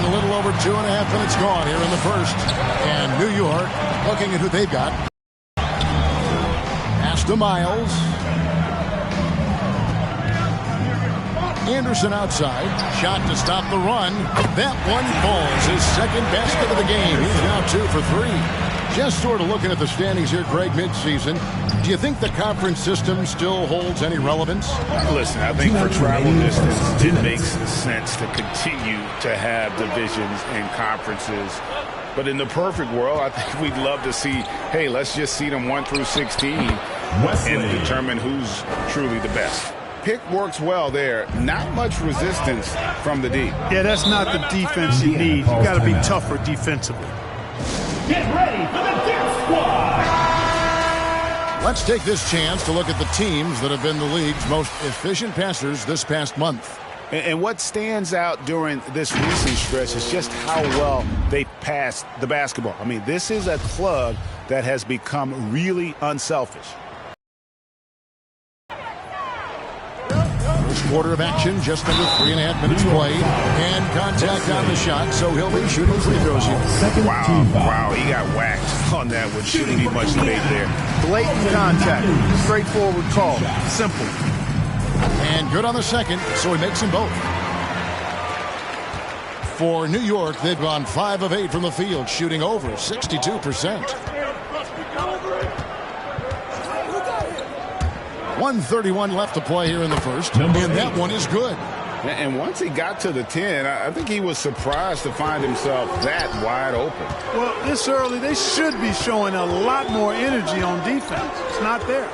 And a little over 2.5 minutes gone here in the first. And New York looking at who they've got. Pass to Miles. Anderson outside. Shot to stop the run. That one falls. His second basket of the game. He's now 2 for 3. Just sort of looking at the standings here, Greg, midseason. Do you think the conference system still holds any relevance? Listen, I think for travel distance, it makes sense to continue to have divisions and conferences. But in the perfect world, I think we'd love to see, hey, let's just seed them 1 through 16 and determine who's truly the best. Pick works well there. Not much resistance from the D. Yeah, that's not the defense you need. You got to be tougher defensively. Get ready for the Dip Squad! Let's take this chance to look at the teams that have been the league's most efficient passers this past month. And what stands out during this recent stretch is just how well they passed the basketball. I mean, this is a club that has become really unselfish. First quarter of action, just under 3.5 minutes played. And contact on the shot, so he'll be shooting free throws here. Wow, he got whacked on that one. Shouldn't be much debate there. Blatant contact. Straightforward call. Simple. And good on the second, so he makes them both. For New York, they've gone 5 of 8 from the field, shooting over 62%. 1:31 left to play here in the first, and that one is good. And once he got to the 10, I think he was surprised to find himself that wide open. Well, this early, they should be showing a lot more energy on defense. It's not there.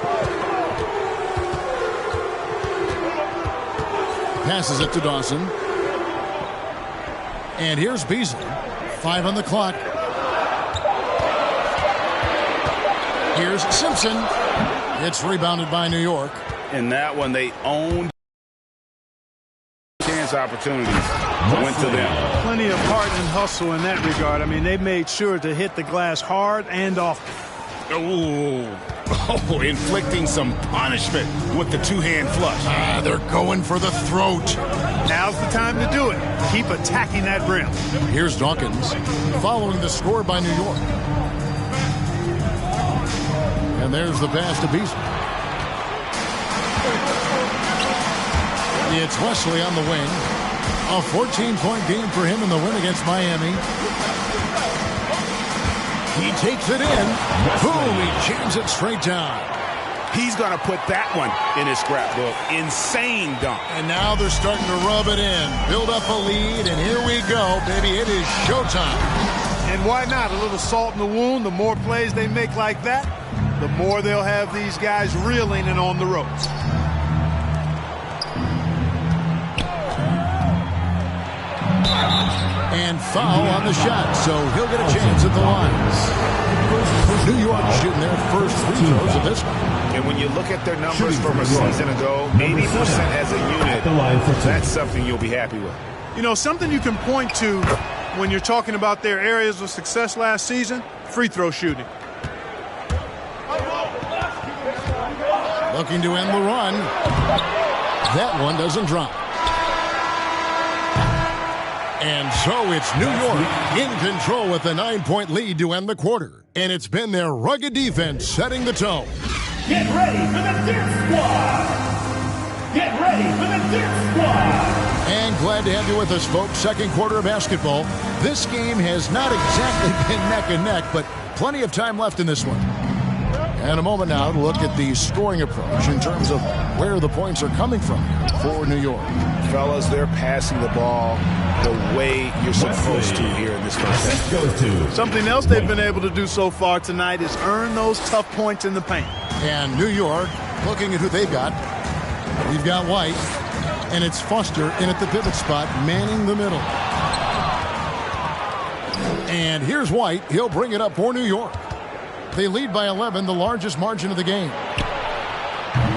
Passes it to Dawson. And here's Beasley. 5 on the clock. Here's Simpson. It's rebounded by New York. And that one, they owned chance opportunities. Went to them. Plenty of heart and hustle in that regard. I mean, they made sure to hit the glass hard and often. Oh, inflicting some punishment with the two-hand flush. They're going for the throat. Now's the time to do it. Keep attacking that rim. Here's Dawkins following the score by New York. And there's the pass to Beasley. It's Wesley on the wing. A 14-point game for him in the win against Miami. He takes it in. Boom, he jams it straight down. He's going to put that one in his scrapbook. Insane dunk. And now they're starting to rub it in. Build up a lead, and here we go, baby. It is showtime. And why not? A little salt in the wound. The more plays they make like that, the more they'll have these guys reeling and on the ropes. And foul on the shot, so he'll get a chance at the lines. New York shooting their first free throws of this one. And when you look at their numbers from a season ago, 80% as a unit, that's something you'll be happy with. You know, something you can point to when you're talking about their areas of success last season, free throw shooting. Looking to end the run. That one doesn't drop. And so it's New York in control with a 9-point lead to end the quarter. And it's been their rugged defense setting the tone. Get ready for the Dip Squad! Get ready for the Dip Squad! And glad to have you with us, folks. Second quarter of basketball. This game has not exactly been neck and neck, but plenty of time left in this one. And a moment now to look at the scoring approach in terms of where the points are coming from for New York. Fellas, they're passing the ball the way you're supposed to here in this first half. Something else they've been able to do so far tonight is earn those tough points in the paint. And New York, looking at who they've got. We've got White, and it's Foster in at the pivot spot, manning the middle. And here's White. He'll bring it up for New York. They lead by 11, the largest margin of the game.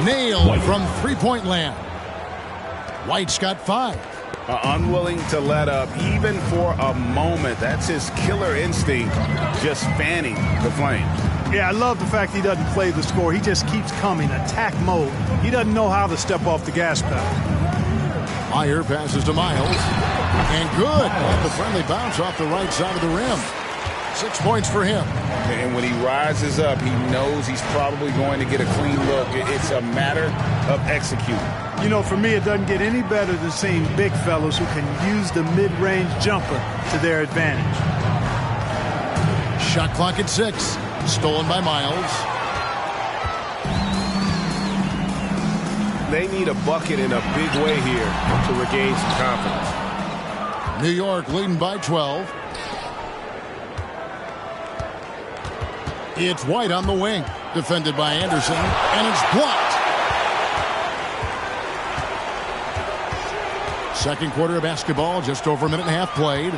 Nailed from three-point land. White's got 5. Unwilling to let up even for a moment. That's his killer instinct, just fanning the flames. Yeah, I love the fact he doesn't play the score. He just keeps coming, attack mode. He doesn't know how to step off the gas pedal. Meyer passes to Miles. And good. Got the friendly bounce off the right side of the rim. 6 points for him. And when he rises up, he knows he's probably going to get a clean look. It's a matter of executing. You know, for me, it doesn't get any better than seeing big fellows who can use the mid-range jumper to their advantage. Shot clock at 6. Stolen by Miles. They need a bucket in a big way here to regain some confidence. New York leading by 12. It's White on the wing. Defended by Anderson. And it's blocked. Second quarter of basketball. Just over a minute and a half played.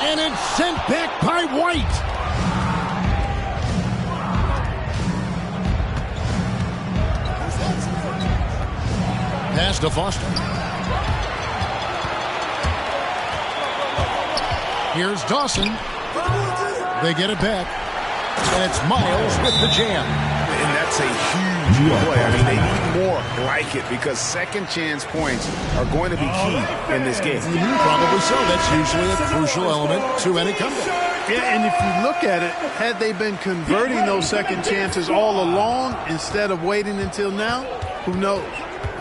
And it's sent back by White. Pass to Foster. Here's Dawson. They get it back. And it's Miles with the jam. And that's a huge play. I mean, they need more like it because second chance points are going to be key in this game. Probably so. That's usually a crucial element to any comeback. Yeah, and if you look at it, had they been converting those second chances all along instead of waiting until now, who knows?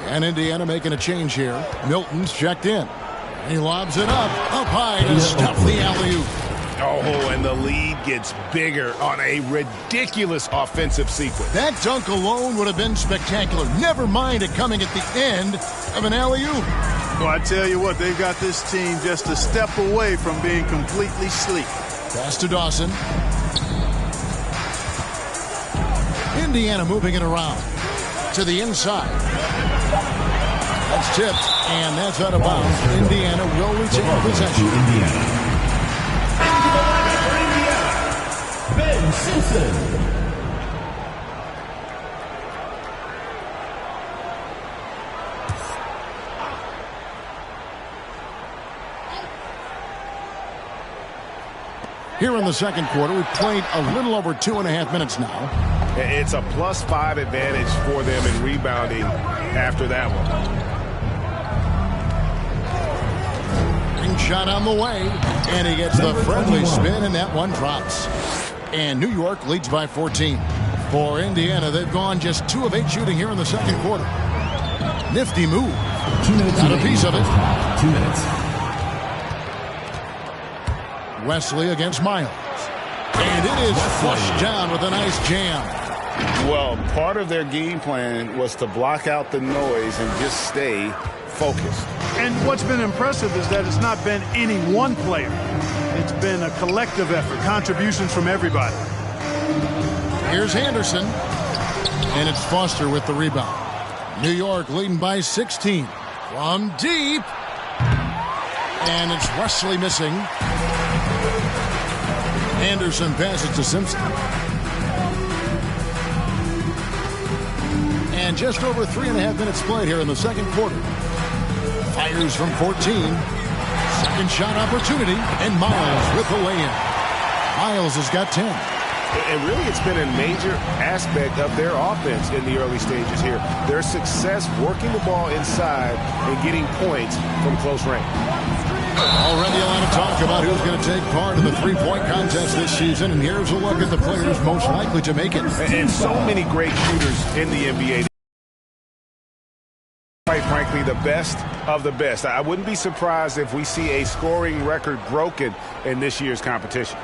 And Indiana making a change here. Milton's checked in. He lobs it up high to stop the alley-oop. Oh, and the lead gets bigger on a ridiculous offensive sequence. That dunk alone would have been spectacular. Never mind it coming at the end of an alley-oop. Well, I tell you what, they've got this team just a step away from being completely sleek. Pass to Dawson. Indiana moving it around to the inside. That's tipped, and that's out of bounds. Indiana will retain possession. Ben Simpson. Here in the second quarter, we've played a little over 2.5 minutes now. It's a +5 advantage for them in rebounding after that one. Ring shot on the way, and he gets the friendly spin, and that one drops. And New York leads by 14. For Indiana, they've gone just 2 of 8 shooting here in the second quarter. Nifty move. 2 minutes. Got a piece of it. 2 minutes. Wesley against Miles. And it is flushed down with a nice jam. Well, part of their game plan was to block out the noise and just stay focused. And what's been impressive is that it's not been any one player. It's been a collective effort, contributions from everybody. Here's Anderson. And it's Foster with the rebound. New York leading by 16. From deep. And it's Wesley missing. Anderson passes to Simpson. And just over 3.5 minutes played here in the second quarter. Fires from 14. Second shot opportunity. And Miles with the lay-in. Miles has got 10. And really, it's been a major aspect of their offense in the early stages here. Their success working the ball inside and getting points from close range. Already a lot of talk about who's going to take part in the three-point contest this season, and here's a look at the players most likely to make it. And so many great shooters in the NBA. Quite frankly, the best of the best. I wouldn't be surprised if we see a scoring record broken in this year's competition.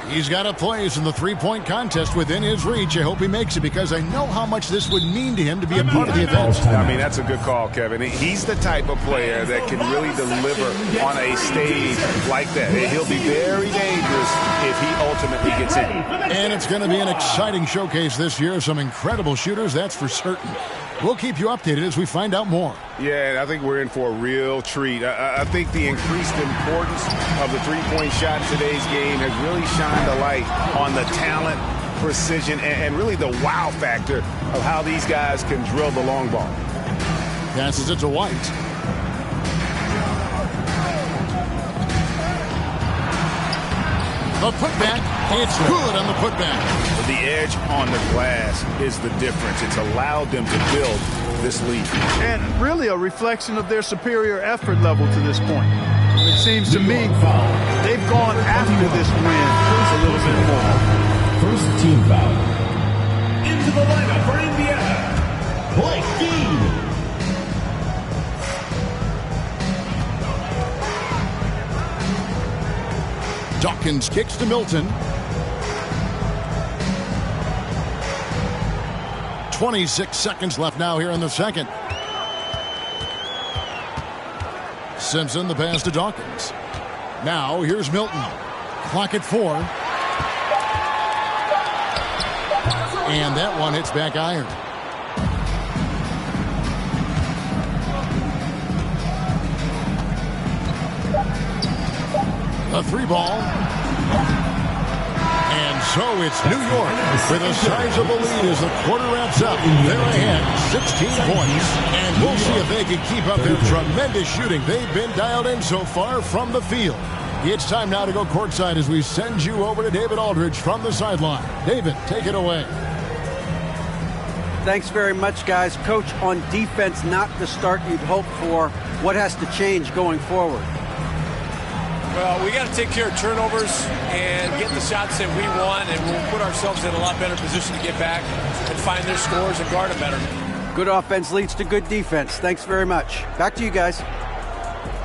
He's got a place in the three-point contest within his reach. I hope he makes it because I know how much this would mean to him to be a part of the event. I mean, that's a good call, Kevin. He's the type of player that can really deliver on a stage like that. He'll be very dangerous if he ultimately gets in. And it's going to be an exciting showcase this year. Some incredible shooters, that's for certain. We'll keep you updated as we find out more. Yeah, I think we're in for a real treat. I think the increased importance of the three-point shot in today's game has really shined a light on the talent, precision, and really the wow factor of how these guys can drill the long ball. Passes it to White. The putback, it's good on the putback. The edge on the glass is the difference. It's allowed them to build this lead. And really a reflection of their superior effort level to this point. It seems to me they've gone after this win a little bit more. First team foul. Into the lineup for Indiana, Blake Dean. Dawkins kicks to Milton. 26 seconds left now here in the second. Simpson, the pass to Dawkins. Now here's Milton. Clock at 4. And that one hits back iron. A 3-ball. And so it's New York with a sizable lead as the quarter wraps up. They're ahead 16 points. And we'll see if they can keep up their tremendous shooting. They've been dialed in so far from the field. It's time now to go courtside as we send you over to David Aldridge from the sideline. David, take it away. Thanks very much, guys. Coach, on defense, not the start you'd hope for. What has to change going forward? Well, we got to take care of turnovers and get the shots that we want, and we'll put ourselves in a lot better position to get back and find their scores and guard them better. Good offense leads to good defense. Thanks very much. Back to you guys.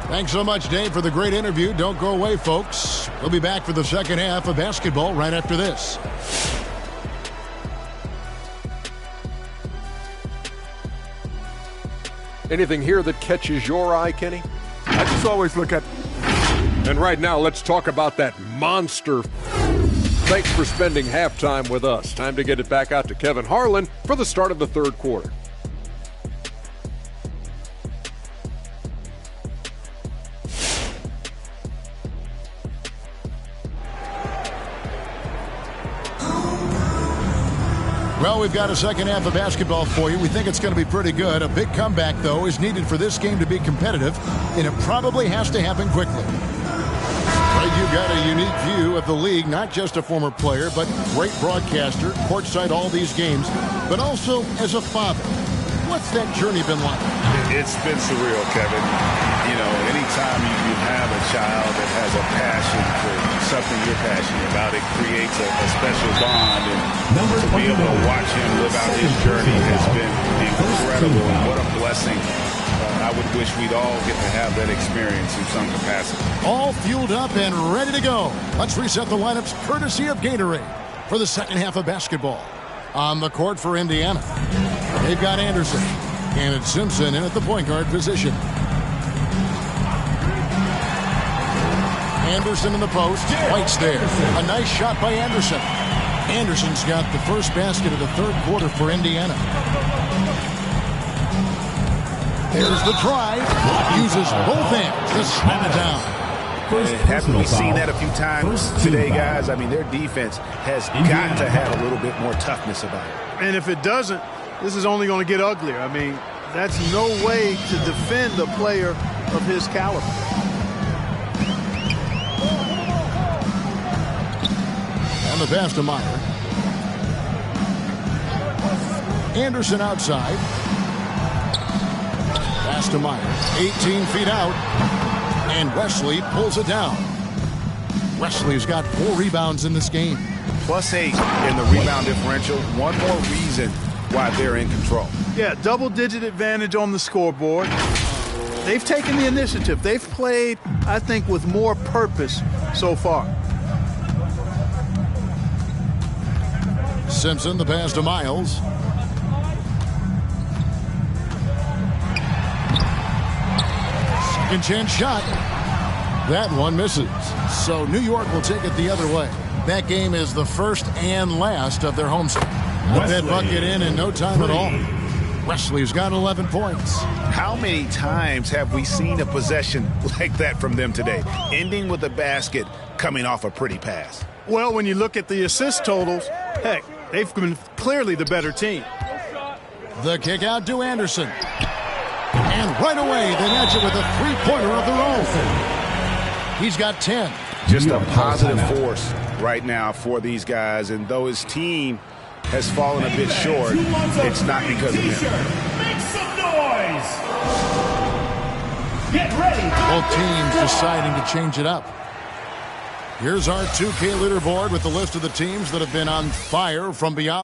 Thanks so much, Dave, for the great interview. Don't go away, folks. We'll be back for the second half of basketball right after this. Anything here that catches your eye, Kenny? I just always look at... And right now, let's talk about that monster. Thanks for spending halftime with us. Time to get it back out to Kevin Harlan for the start of the third quarter. Well, we've got a second half of basketball for you. We think it's going to be pretty good. A big comeback, though, is needed for this game to be competitive, and it probably has to happen quickly. Greg, you've got a unique view of the league, not just a former player, but great broadcaster, courtside all these games, but also as a father. What's that journey been like? It's been surreal, Kevin. You know, anytime you have a child that has a passion for something you're passionate about, it creates a special bond. And to be able to watch him live out his journey has been incredible. And what a blessing. I would wish we'd all get to have that experience in some capacity. All fueled up and ready to go. Let's reset the lineups courtesy of Gatorade for the second half of basketball. On the court for Indiana, they've got Anderson, and it's Simpson in at the point guard position. Anderson in the post, White's there. A nice shot by Anderson. Anderson's got the first basket of the third quarter for Indiana. There's the drive. Uses both hands to slam it down. Haven't we seen that a few times today, guys? I mean, their defense has got to have a little bit more toughness about it. And if it doesn't, this is only going to get uglier. I mean, that's no way to defend a player of his caliber. On the pass to Meyer. Anderson outside. Pass to Meyer. 18 feet out. And Wesley pulls it down. Wesley's got 4 rebounds in this game. +8 in the rebound differential. One more reason why they're in control. Yeah, double-digit advantage on the scoreboard. They've taken the initiative. They've played, I think, with more purpose so far. Simpson, the pass to Miles. Second chance shot. That one misses. So New York will take it the other way. That game is the first and last of their homestand. Put that bucket in no time at all. Wesley's got 11 points. How many times have we seen a possession like that from them today, ending with a basket coming off a pretty pass? Well, when you look at the assist totals, heck, they've been clearly the better team. The kick out to Anderson. And right away, they match it with a three-pointer of their own. He's got 10. Just a positive force right now for these guys. And though his team has fallen a bit short, it's not because of him. Both teams deciding to change it up. Here's our 2K leaderboard with the list of the teams that have been on fire from beyond.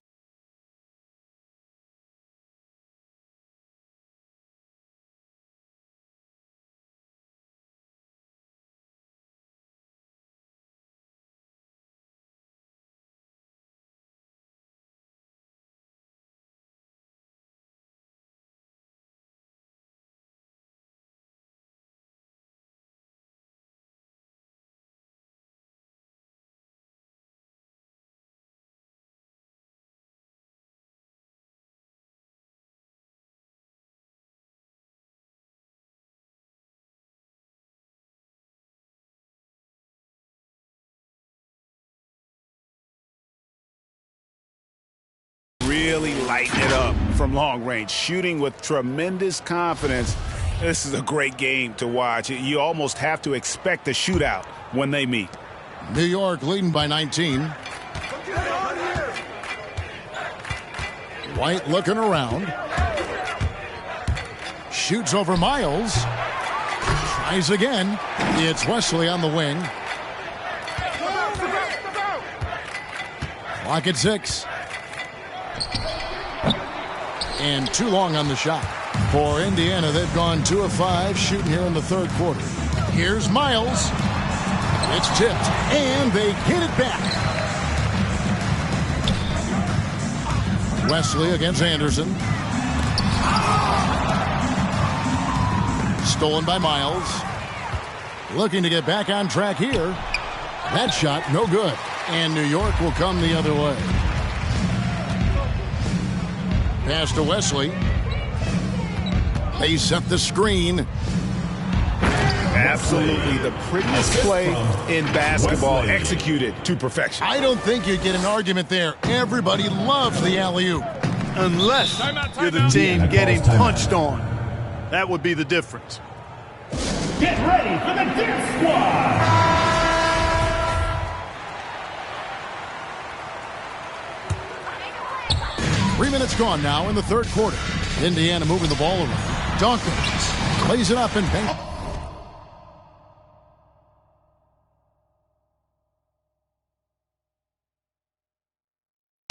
Really lighten it up from long range, shooting with tremendous confidence. This is a great game to watch. You almost have to expect a shootout when they meet. New York leading by 19. White looking around. Shoots over Miles. Tries again. It's Wesley on the wing. Clock at 6. And too long on the shot. For Indiana, they've gone 2 of 5 shooting here in the third quarter. Here's Miles. It's tipped, and they hit it back. Wesley against Anderson. Stolen by Miles. Looking to get back on track here. That shot, no good. And New York will come the other way. Pass to Wesley. They set the screen. Absolutely the prettiest play in basketball, executed to perfection. I don't think you'd get an argument there. Everybody loves the alley-oop. Unless you're the team getting punched on. That would be the difference. Get ready for the Dip Squad. 3 minutes gone now in the third quarter. Indiana moving the ball around. Dawkins plays it up and bang.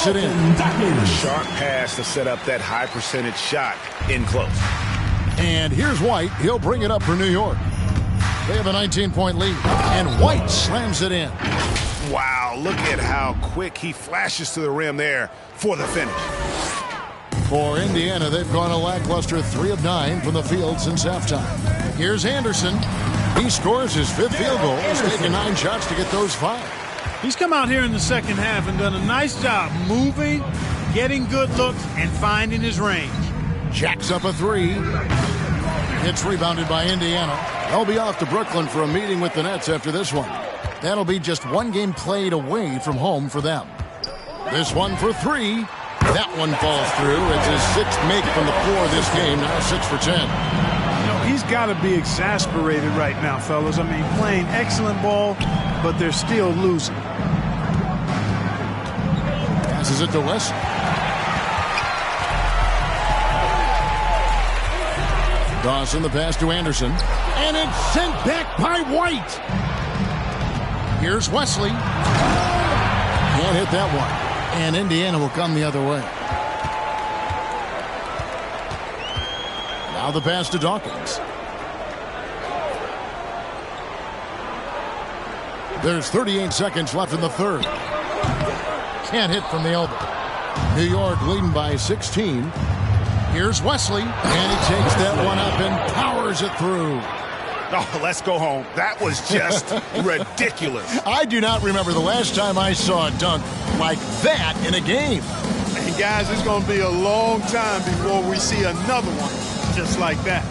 It in. Sharp pass to set up that high percentage shot in close. And here's White. He'll bring it up for New York. They have a 19-point lead. And White slams it in. Wow, look at how quick he flashes to the rim there for the finish. For Indiana, they've gone a lackluster 3 of 9 from the field since halftime. Here's Anderson. He scores his 5th field goal. He's taken 9 shots to get those 5. He's come out here in the second half and done a nice job moving, getting good looks, and finding his range. Jacks up a 3. It's rebounded by Indiana. They'll be off to Brooklyn for a meeting with the Nets after this one. That'll be just 1 game played away from home for them. This one for 3. That one falls through. It's his 6th make from the floor this game. Now 6 for 10. You know, he's got to be exasperated right now, fellas. I mean, playing excellent ball, but they're still losing. Passes it to West. Dawson the pass to Anderson. And it's sent back by White. Here's Wesley. Can't hit that one. And Indiana will come the other way. Now the pass to Dawkins. There's 38 seconds left in the third. Can't hit from the elbow. New York leading by 16. Here's Wesley. And he takes that one up and powers it through. Oh, let's go home. That was just ridiculous. I do not remember the last time I saw a dunk like that in a game. And guys, it's going to be a long time before we see another one just like that.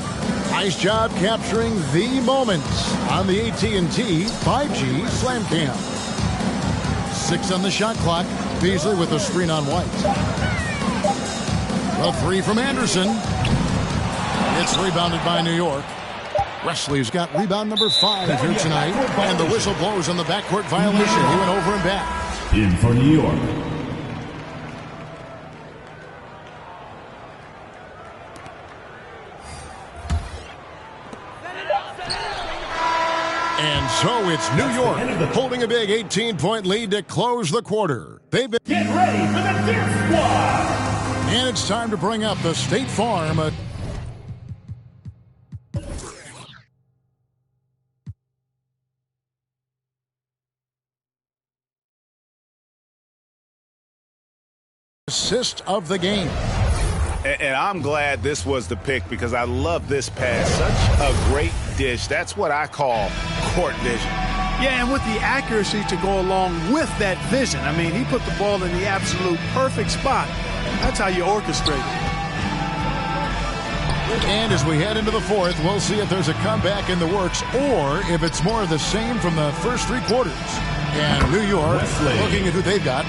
Nice job capturing the moments on the AT&T 5G Slam Cam. 6 on the shot clock. Beasley with a screen on White. A 3 from Anderson. It's rebounded by New York. Wesley's got rebound number 5 here tonight. And the whistle blows on the backcourt violation. He went over and back. In for New York. And so it's New York holding a big 18-point lead to close the quarter. They've been Get ready for the Dip Squad. And it's time to bring up the State Farm assist of the game. And I'm glad this was the pick because I love this pass. Such a great dish. That's what I call court vision. Yeah, and with the accuracy to go along with that vision. I mean, he put the ball in the absolute perfect spot. That's how you orchestrate it. And as we head into the fourth, we'll see if there's a comeback in the works or if it's more of the same from the first three quarters. And New York, looking at who they've got.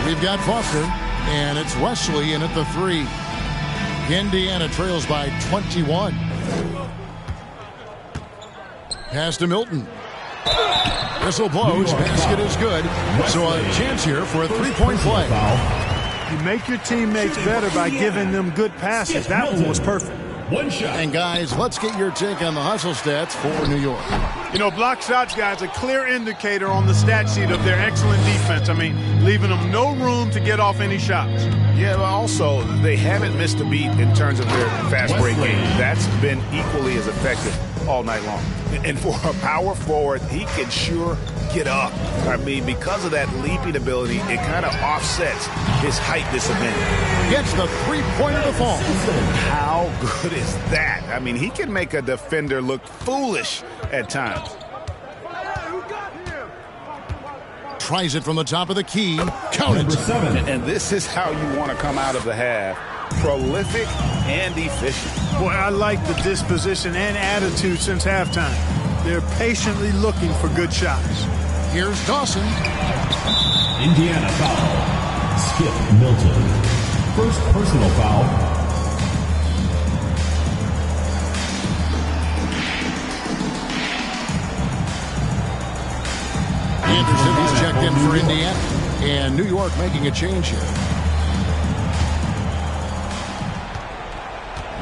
We've got Foster, and it's Wesley in at the 3. Indiana trails by 21. Pass to Milton. Whistle blows. Basket is good. So a chance here for a three-point play. You make your teammates better by giving them good passes. That one was perfect. One shot. And guys, let's get your take on the hustle stats for New York. You know, block shots, guys, a clear indicator on the stat sheet of their excellent defense. I mean, leaving them no room to get off any shots. Yeah, but also, they haven't missed a beat in terms of their fast break game. That's been equally as effective all night long. And for a power forward, he can sure get up. I mean, because of that leaping ability, it kind of offsets his height disadvantage. Gets the three-pointer to fall. How good is that? I mean, he can make a defender look foolish at times. Tries it from the top of the key. Count it. And this is how you want to come out of the half. Prolific and efficient. Boy, I like the disposition and attitude since halftime. They're patiently looking for good shots. Here's Dawson. Indiana foul. Skip Milton. First personal foul. Anderson, he's checked in for Indiana. And New York making a change here.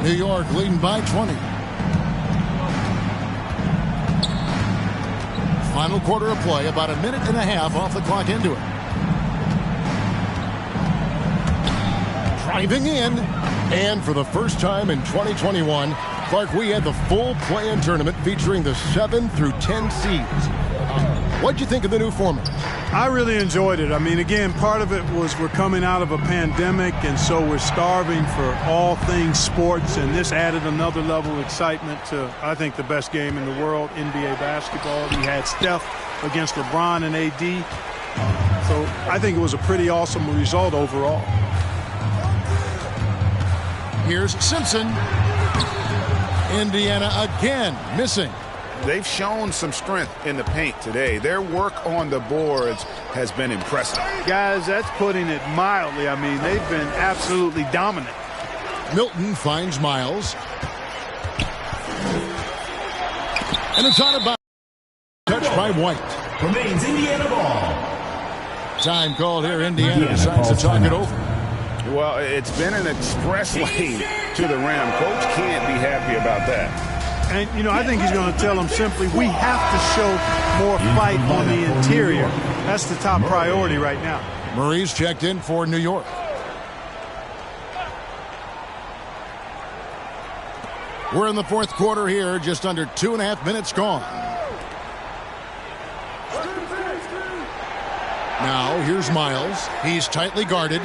New York leading by 20. Final quarter of play, about a minute and a half off the clock into it. Driving in, and for the first time in 2021, Clark, we had the full play-in tournament featuring the 7 through 10 seeds. What'd you think of the new format? I really enjoyed it. I mean, again, part of it was we're coming out of a pandemic, and so we're starving for all things sports, and this added another level of excitement to, I think, the best game in the world, NBA basketball. You had Steph against LeBron and AD. So I think it was a pretty awesome result overall. Here's Simpson. Indiana again missing. They've shown some strength in the paint today. Their work on the boards has been impressive. Guys, that's putting it mildly. I mean, they've been absolutely dominant. Milton finds Miles. And it's on about touched by White. Remains Indiana ball. Time called here. Indiana decides to talk it over. Well, it's been an express lane to the rim. Coach can't be happy about that. And, you know, I think he's going to tell them simply, we have to show more fight on the interior. That's the top priority right now. Murray's checked in for New York. We're in the fourth quarter here, just under 2.5 minutes gone. Now, here's Miles. He's tightly guarded.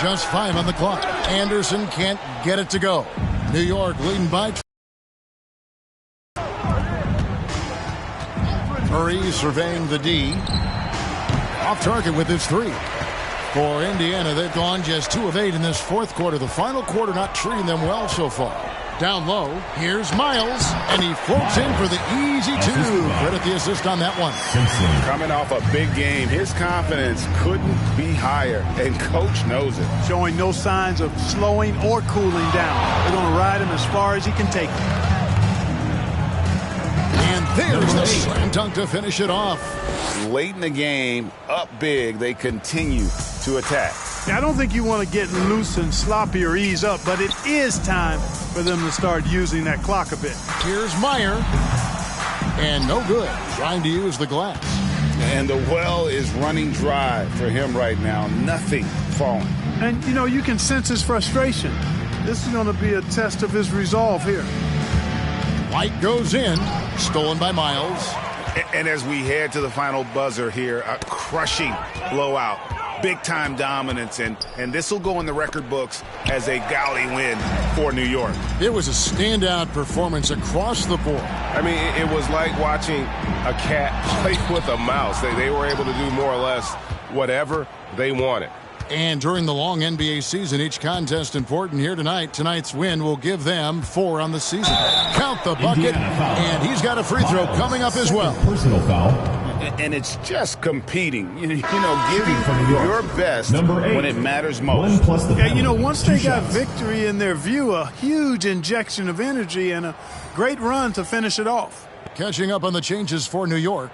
Just 5 on the clock. Anderson can't get it to go. New York leading by 2. Murray surveying the D. Off target with his 3. For Indiana, they've gone just 2 of 8 in this fourth quarter. The final quarter not treating them well so far. Down low, here's Miles, and he floats in for the easy 2. Credit the assist on that one. Coming off a big game, his confidence couldn't be higher, and Coach knows it. Showing no signs of slowing or cooling down. They're going to ride him as far as he can take him. And there's the slam dunk to finish it off. Late in the game, up big, they continue to attack. I don't think you want to get loose and sloppy or ease up, but it is time for them to start using that clock a bit. Here's Meyer. And no good. Trying to use the glass. And the well is running dry for him right now. Nothing falling. And, you know, you can sense his frustration. This is going to be a test of his resolve here. White goes in. Stolen by Miles. And as we head to the final buzzer here, a crushing blowout. Big-time dominance, and this will go in the record books as a gaudy win for New York. It was a standout performance across the board. I mean, it was like watching a cat play with a mouse. They were able to do more or less whatever they wanted. And during the long NBA season, each contest important here tonight. Tonight's win will give them 4 on the season. Count the bucket, and he's got a free throw coming up as well. Personal foul. And it's just competing, you know, giving your best when it matters most. Yeah, you know, once they got victory in their view, a huge injection of energy and a great run to finish it off. Catching up on the changes for New York.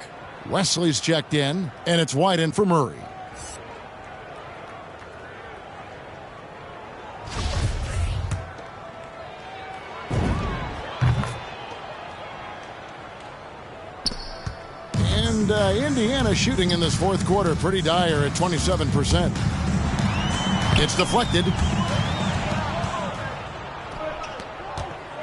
Wesley's checked in, and it's White in for Murray. And Indiana shooting in this fourth quarter pretty dire at 27%. It's deflected.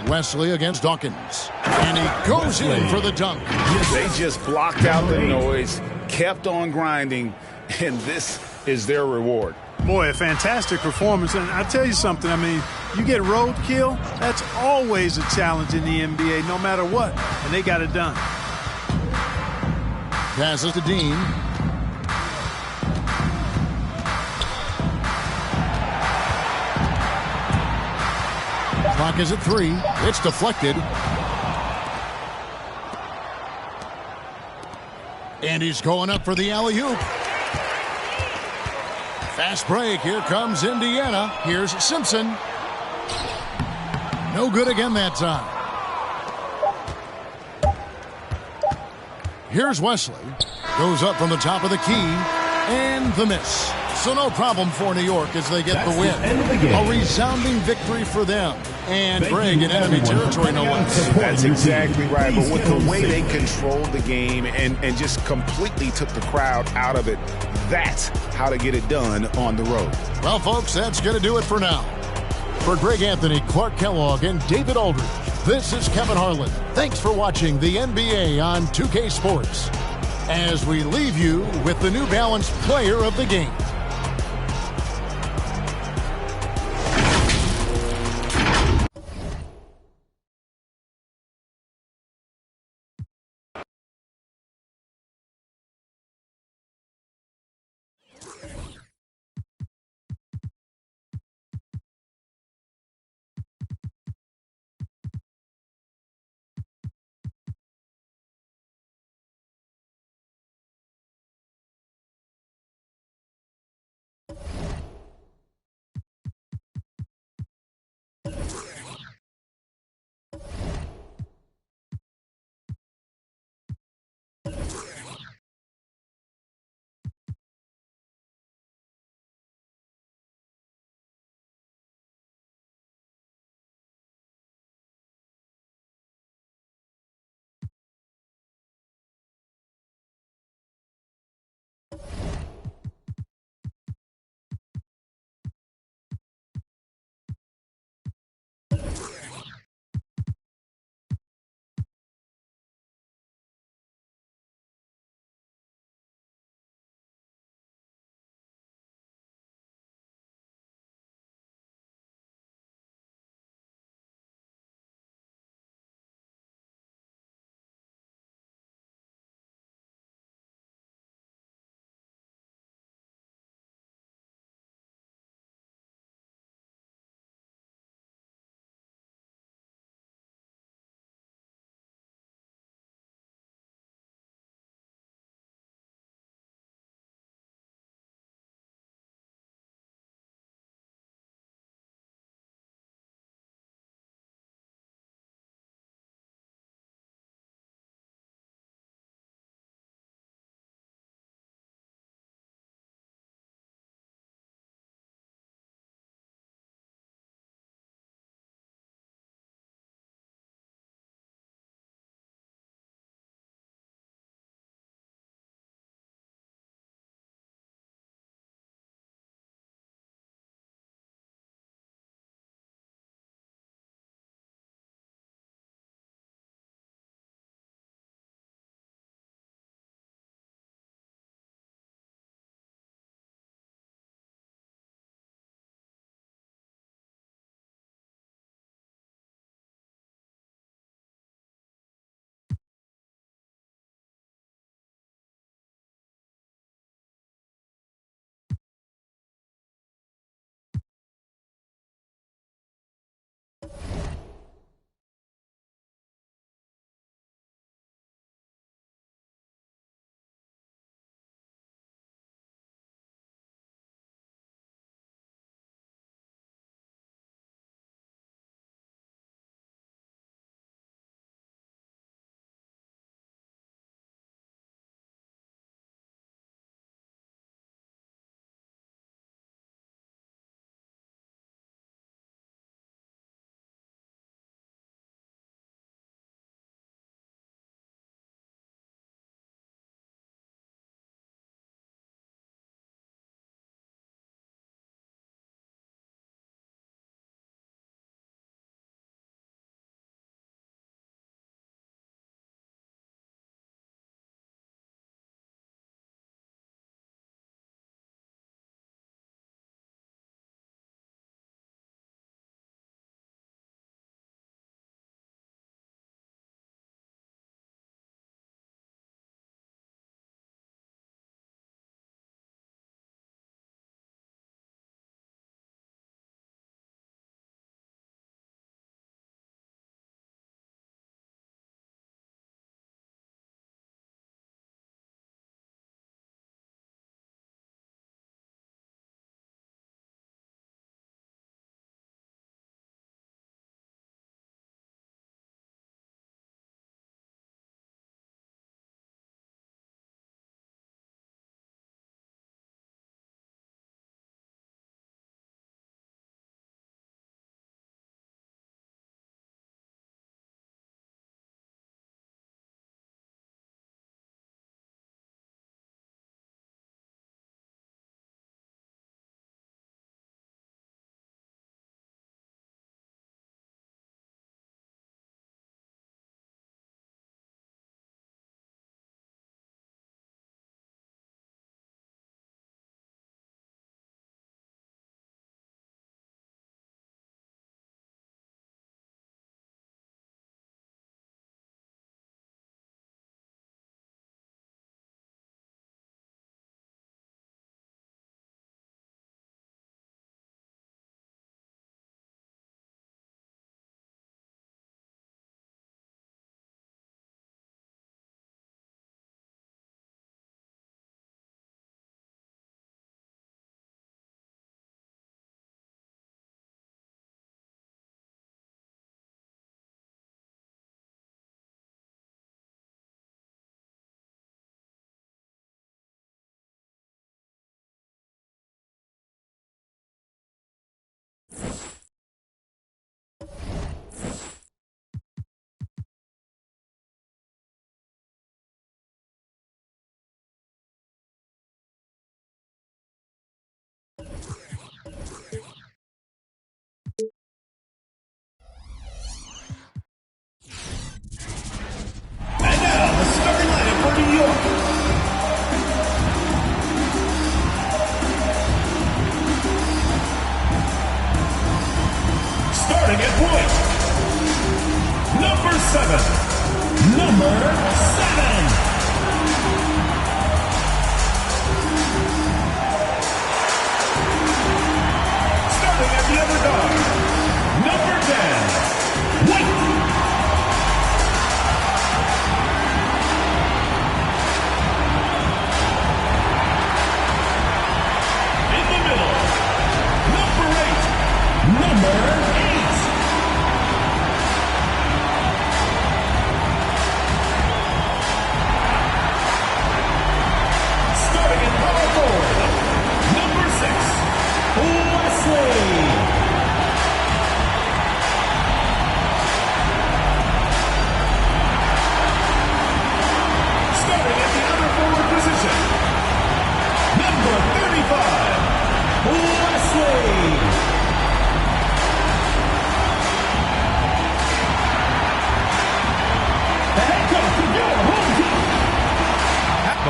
Wesley against Dawkins. And he goes in for the dunk. They just blocked out the noise, kept on grinding, and this is their reward. Boy, a fantastic performance. And I tell you something, I mean, you get roadkill, that's always a challenge in the NBA, no matter what. And they got it done. Passes to Dean. Clock is at 3. It's deflected. And he's going up for the alley-oop. Fast break. Here comes Indiana. Here's Simpson. No good again that time. Here's Wesley. Goes up from the top of the key. And the miss. So no problem for New York as they get the win. A resounding victory for them. And Greg in enemy territory, no less. That's exactly right. But with the way they controlled the game and just completely took the crowd out of it, that's how to get it done on the road. Well, folks, that's going to do it for now. For Greg Anthony, Clark Kellogg, and David Aldridge, this is Kevin Harlan. Thanks for watching the NBA on 2K Sports. As we leave you with the New Balance Player of the Game.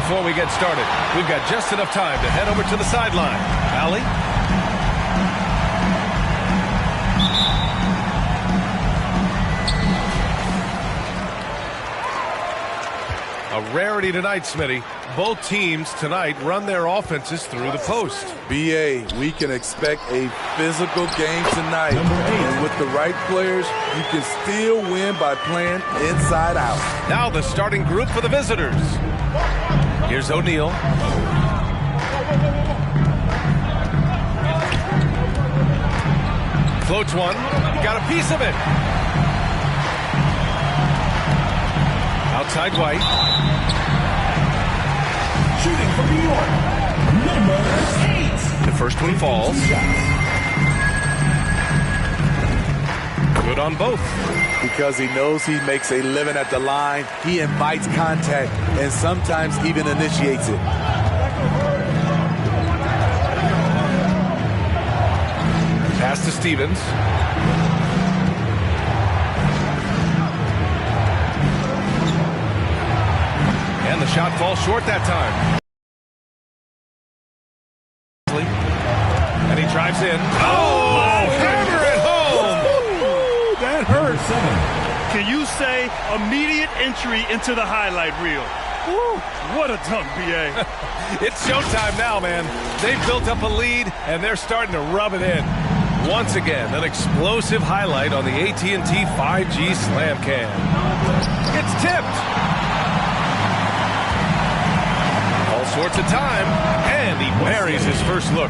before we get started. We've got just enough time to head over to the sideline. Allie? A rarity tonight, Smitty. Both teams tonight run their offenses through the post. B.A., we can expect a physical game tonight. And with the right players, you can still win by playing inside out. Now the starting group for the visitors. Here's O'Neal. Floats one. He got a piece of it. Outside White. Shooting from New York, number 8. The first one falls. Good on both. Because he knows he makes a living at the line, he invites contact and sometimes even initiates it. Pass to Stevens. And the shot falls short that time. And he drives in. Oh, hammer it home! That hurts. Can you say immediate entry into the highlight reel? Woo, what a dunk, B.A. It's showtime now, man. They've built up a lead, and they're starting to rub it in. Once again, an explosive highlight on the AT&T 5G Slam Cam. It's tipped. Sorts of time, and he buries his first look.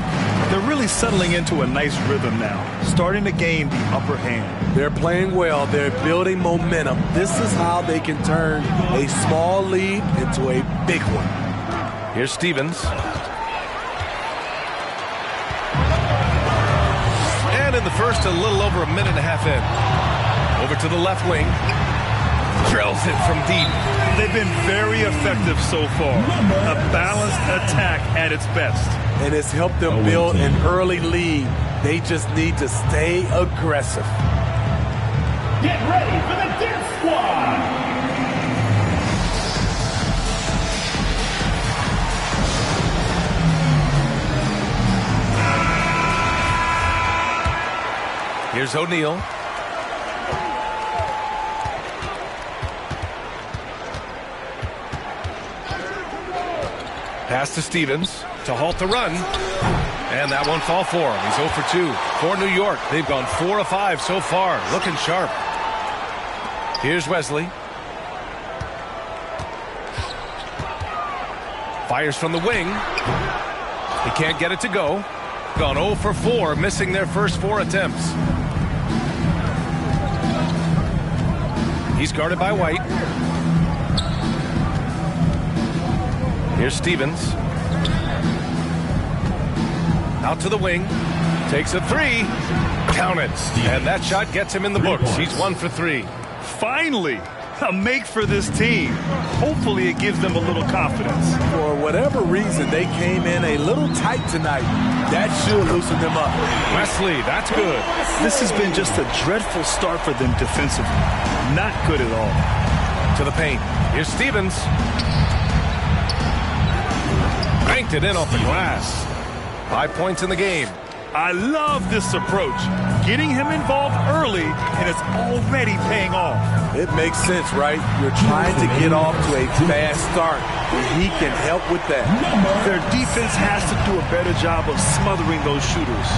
They're really settling into a nice rhythm now, starting to gain the upper hand. They're playing well. They're building momentum. This is how they can turn a small lead into a big one. Here's Stevens. And in the first, a little over a minute and a half in. Over to the left wing. Drills it from deep. They've been very effective so far. A balanced attack at its best. And it's helped them build an early lead. They just need to stay aggressive. Get ready for the Dip Squad. Here's O'Neal. Pass to Stevens to halt the run. And that won't fall for him. He's 0 for 2. For New York, they've gone 4 of 5 so far. Looking sharp. Here's Wesley. Fires from the wing. He can't get it to go. Gone 0 for 4, missing their first 4 attempts. He's guarded by White. Here's Stevens. Out to the wing. Takes a 3. Count it. And that shot gets him in the books. He's 1 for 3. Finally, a make for this team. Hopefully it gives them a little confidence. For whatever reason, they came in a little tight tonight. That should loosen them up. Wesley, that's good. This has been just a dreadful start for them defensively. Not good at all. To the paint. Here's Stevens. Banked it in off the glass. 5 points in the game. I love this approach. Getting him involved early, and it's already paying off. It makes sense, right? You're trying to get off to a fast start, and he can help with that. Their defense has to do a better job of smothering those shooters.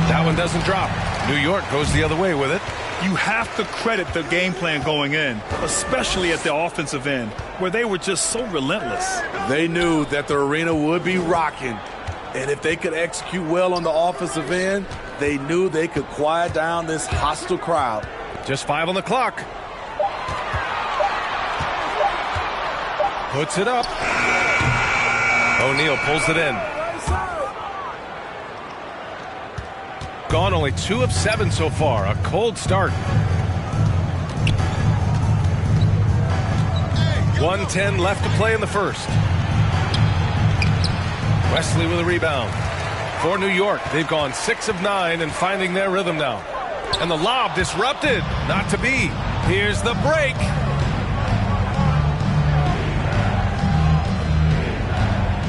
That one doesn't drop. New York goes the other way with it. You have to credit the game plan going in, especially at the offensive end, where they were just so relentless. They knew that the arena would be rocking, and if they could execute well on the offensive end, they knew they could quiet down this hostile crowd. Just 5 on the clock. Puts it up. O'Neal pulls it in. Gone only 2 of 7 so far. A cold start. 1:10 left to play in the first. Wesley with a rebound. For New York, they've gone 6 of 9 and finding their rhythm now. And the lob disrupted. Not to be. Here's the break.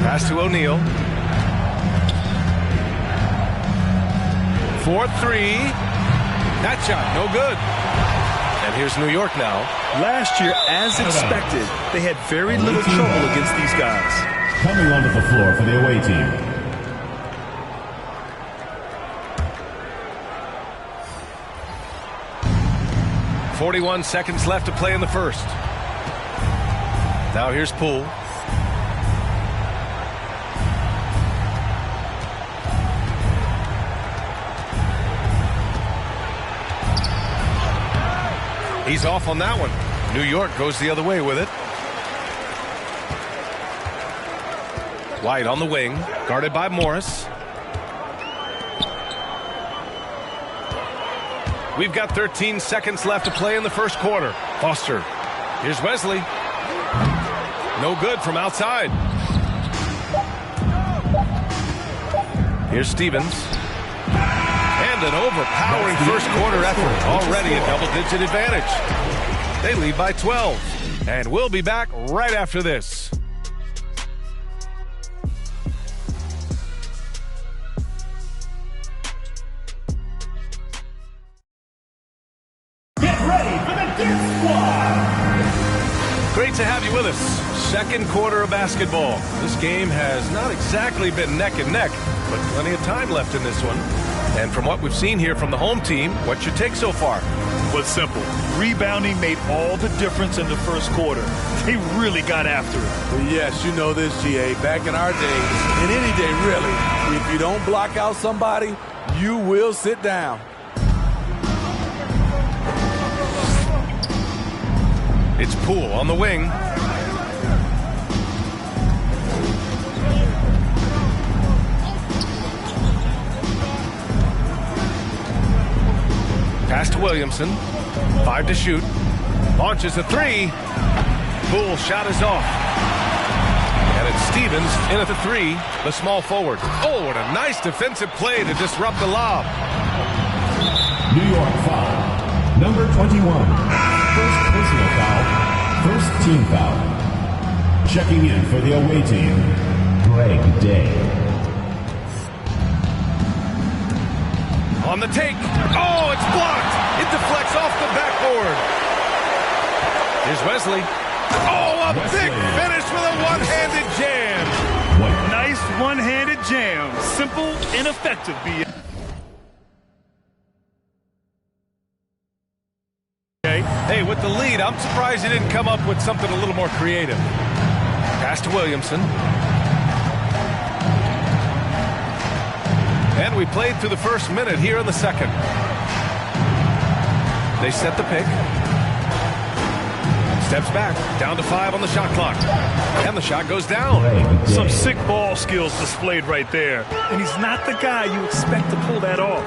Pass to O'Neal. 4-3. That shot, no good. And here's New York now. Last year, as expected, they had very little trouble against these guys. Coming onto the floor for the away team. .41 seconds left to play in the first. Now here's Poole. He's off on that one. New York goes the other way with it. White on the wing, guarded by Morris. We've got 13 seconds left to play in the first quarter. Foster. Here's Wesley. No good from outside. Here's Stevens. And an overpowering first quarter effort. Already a double-digit advantage. They lead by 12. And we'll be back right after this. Great to have you with us. Second quarter of basketball. This game has not exactly been neck and neck, but plenty of time left in this one. And from what we've seen here from the home team, what's your take so far? Well, simple. Rebounding made all the difference in the first quarter. They really got after it. Well, yes, you know this, GA. Back in our days, and any day really, if you don't block out somebody, you will sit down. It's Poole on the wing. Pass to Williamson. 5 to shoot. Launches a 3. Poole shot is off. And it's Stevens in at the 3, the small forward. Oh, what a nice defensive play to disrupt the lob. New York foul. Number 21. First personal foul. First team foul. Checking in for the away team, Greg Day. On the take. Oh, it's blocked. It deflects off the backboard. Here's Wesley. Oh, a big finish with a one-handed jam. Nice one-handed jam. Simple and effective. Hey, with the lead, I'm surprised he didn't come up with something a little more creative. Pass to Williamson. And we played through the first minute here in the second. They set the pick. Steps back, down to 5 on the shot clock. And the shot goes down. Some sick ball skills displayed right there. And he's not the guy you expect to pull that off.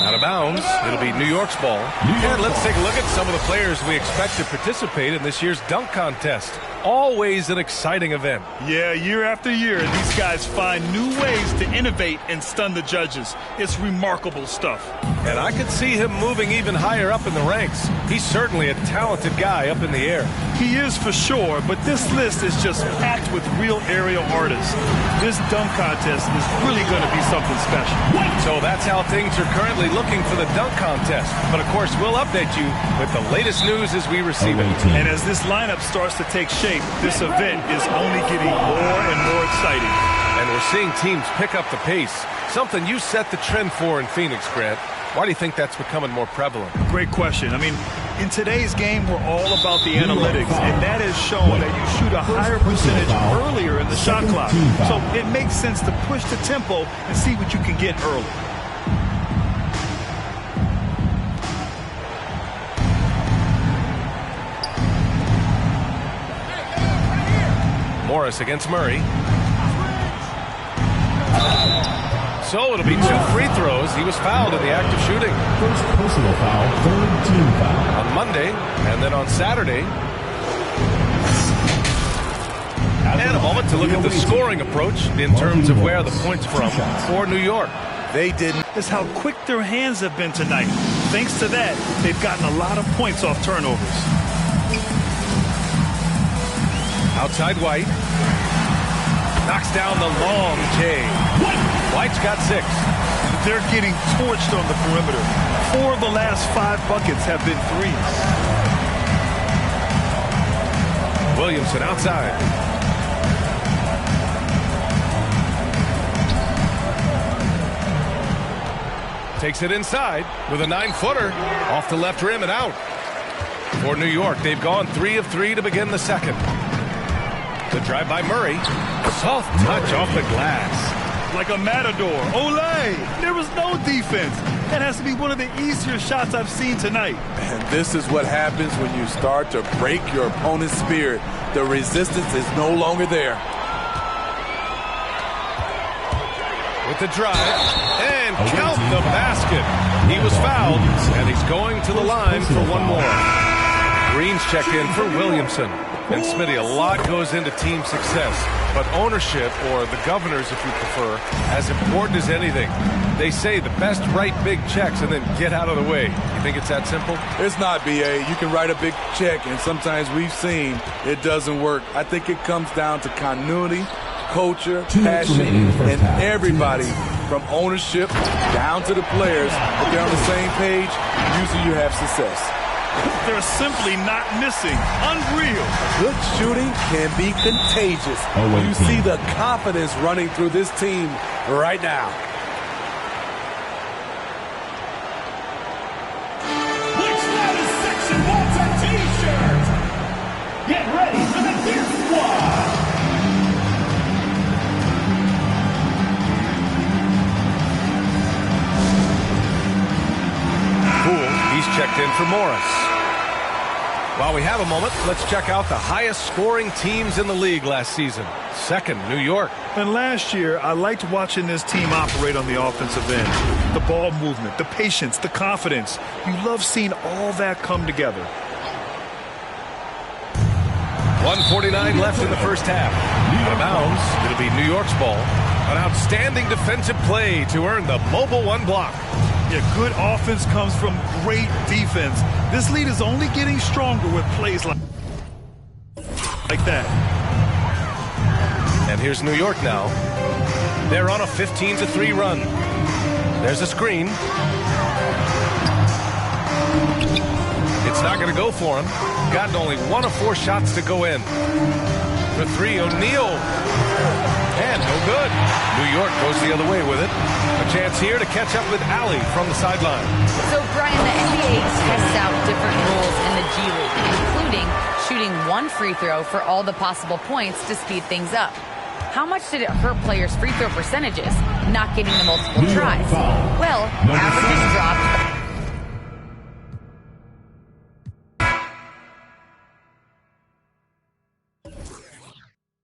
Out of bounds. It'll be New York's ball. And let's take a look at some of the players we expect to participate in this year's dunk contest. Always an exciting event. Yeah, year after year, these guys find new ways to innovate and stun the judges. It's remarkable stuff. And I could see him moving even higher up in the ranks. He's certainly a talented guy up in the air. He is for sure, but this list is just packed with real aerial artists. This dunk contest is really going to be something special. So that's how things are currently looking for the dunk contest. But of course, we'll update you with the latest news as we receive it. And as this lineup starts to take shape, this event is only getting more and more exciting. And we're seeing teams pick up the pace, something you set the trend for in Phoenix, Grant. Why do you think that's becoming more prevalent? Great question. I mean, in today's game, we're all about the analytics, and that has shown that you shoot a higher percentage earlier in the shot clock. So it makes sense to push the tempo and see what you can get early. Morris against Murray. So it'll be 2 free throws. He was fouled in the act of shooting. First personal foul, third team foul. On Monday, and then on Saturday. And a moment to look at the scoring approach in terms of where the points from for New York. They didn't. It's how quick their hands have been tonight. Thanks to that, they've gotten a lot of points off turnovers. Outside White. Knocks down the long J. White's got 6. They're getting torched on the perimeter. 4 of the last 5 buckets have been threes. Williamson outside. Takes it inside with a 9-footer off the left rim and out. For New York, they've gone 3 of 3 to begin the second. The drive by Murray. A soft touch off the glass. Like a matador. Olay! There was no defense. That has to be one of the easier shots I've seen tonight. And this is what happens when you start to break your opponent's spirit. The resistance is no longer there. With the drive, and count the basket. He was fouled, and he's going to the line for one more. Green's checked in for Williamson. And Smitty, a lot goes into team success, but ownership, or the governors if you prefer, as important as anything. They say the best write big checks and then get out of the way. You think it's that simple? It's not, B.A. You can write a big check, and sometimes we've seen it doesn't work. I think it comes down to continuity, culture, passion, and everybody from ownership down to the players. If they're on the same page, usually you have success. They're simply not missing. Unreal. Good shooting can be contagious. You see the confidence running through this team right now. Which Lattice section wants a t-shirt? Get ready for the Gear Squad. Poole, he's checked in for Morris. While we have a moment, let's check out the highest scoring teams in the league last season. Second, New York. And last year, I liked watching this team operate on the offensive end. The ball movement, the patience, the confidence. You love seeing all that come together. 1:49 left in the first half. Out of bounds, it'll be New York's ball. An outstanding defensive play to earn the Mobile One block. Yeah, good offense comes from great defense. This lead is only getting stronger with plays like that. And here's New York now. They're on a 15-3 run. There's a screen. It's not going to go for him. Gotten only 1 of 4 shots to go in. For 3, O'Neal. And no good. New York goes the other way with it. A chance here to catch up with Allie from the sideline. So, Brian, the NBA tests out different rules in the G League, including shooting 1 free throw for all the possible points to speed things up. How much did it hurt players' free throw percentages not getting the multiple tries? Well, averages dropped